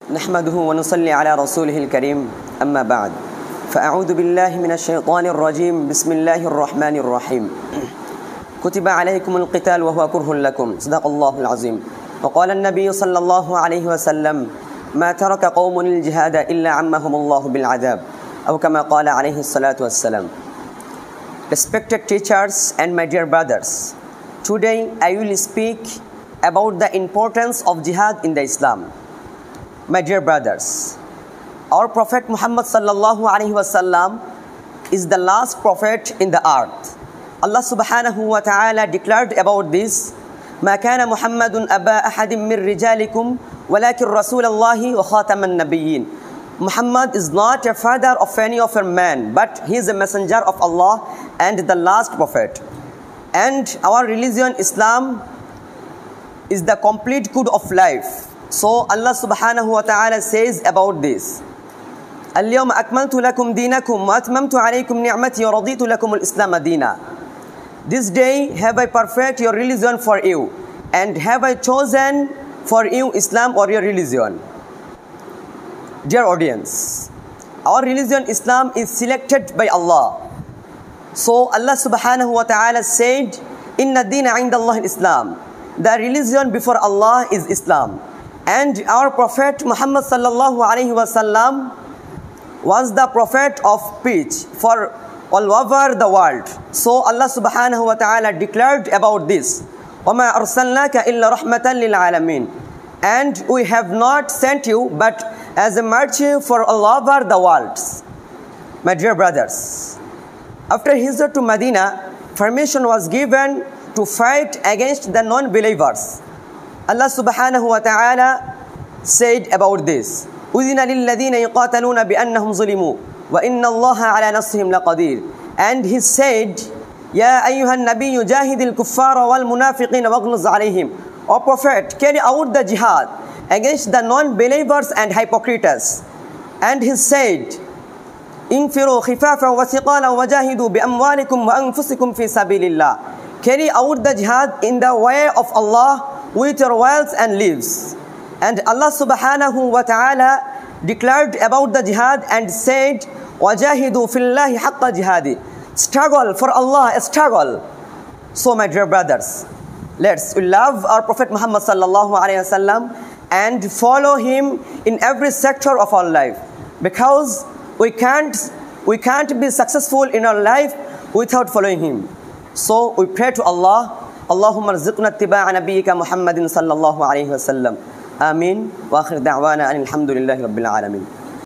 نحمده ونصلي على رسوله الكريم أما بعد فأعوذ بالله من الشيطان الرجيم بسم الله الرحمن الرحيم كتب عليكم القتال وهو كره لكم صدق الله العظيم وقال النبي صلى الله عليه وسلم ما ترك قوم الجهاد إلا عمهم الله بالعذاب أو كما قال عليه الصلاة والسلام. Respected teachers and my dear brothers, today I will speak about the importance of jihad in the Islam. My dear brothers, our Prophet Muhammad sallallahu alaihi wasallam is the last prophet in the earth. Allah subhanahu wa ta'ala declared about this, ما كان محمد أبا أحد من رجالكم ولكن رسول الله وخاتم النبيين. Muhammad is not a father of any of your men, but he is a messenger of Allah and the last prophet. And our religion Islam is the complete good of life. So Allah subhanahu wa ta'ala says about this, اليوم أكملت لكم دينكم وأتممت عليكم نعمتي ورضيت لكم الإسلام دينا. This day have I perfect your religion for you, and have I chosen for you Islam or your religion. Dear audience, our religion Islam is selected by Allah. So Allah subhanahu wa ta'ala said, Inna dina inda Allah Islam. The religion before Allah is Islam. And our Prophet Muhammad sallallahu alaihi wasallam was the prophet of peace for all over the world. So Allah subhanahu wa ta'ala declared about this, وَمَا أَرْسَلْنَاكَ إِلَّا رَحْمَةً لِلْعَالَمِينَ. And we have not sent you but as a mercy for all over the world. My dear brothers, after hijrah to Medina, permission was given to fight against the non-believers. Allah subhanahu wa ta'ala said about this, أُذِنَ لِلَّذِينَ يُقَاتَلُونَ بِأَنَّهُمْ ظُلِمُوا وَإِنَّ اللَّهَ عَلَى نَصْرِهِمْ لَقَدِيرٌ. And he said, يَا أَيُّهَا النَّبِيُّ جَاهِدِ الْكُفَّارَ وَالْمُنَافِقِينَ وَاغْلُظْ عَلَيْهِمْ. O Prophet, carry out the jihad against the non-believers and hypocrites. And he said, انفروا خفافا وثقالا وجاهدوا بأموالكم وأنفسكم في سبيل الله. Carry out the jihad in the way of Allah with your wealth and lives. And Allah subhanahu wa ta'ala declared about the jihad and said, وَجَاهِدُوا فِي اللَّهِ حَقَّ جِهَادِ. Struggle for Allah, struggle. So my dear brothers, let's love our Prophet Muhammad sallallahu alaihi wasallam and follow him in every sector of our life, because we can't be successful in our life without following him. So we pray to Allah, Allahumma rzuqna ittiba'a nabiyyika Muhammadin sallallahu alaihi wasallam. Amin. Wa akhir da'wana alhamdulillahi rabbil alamin.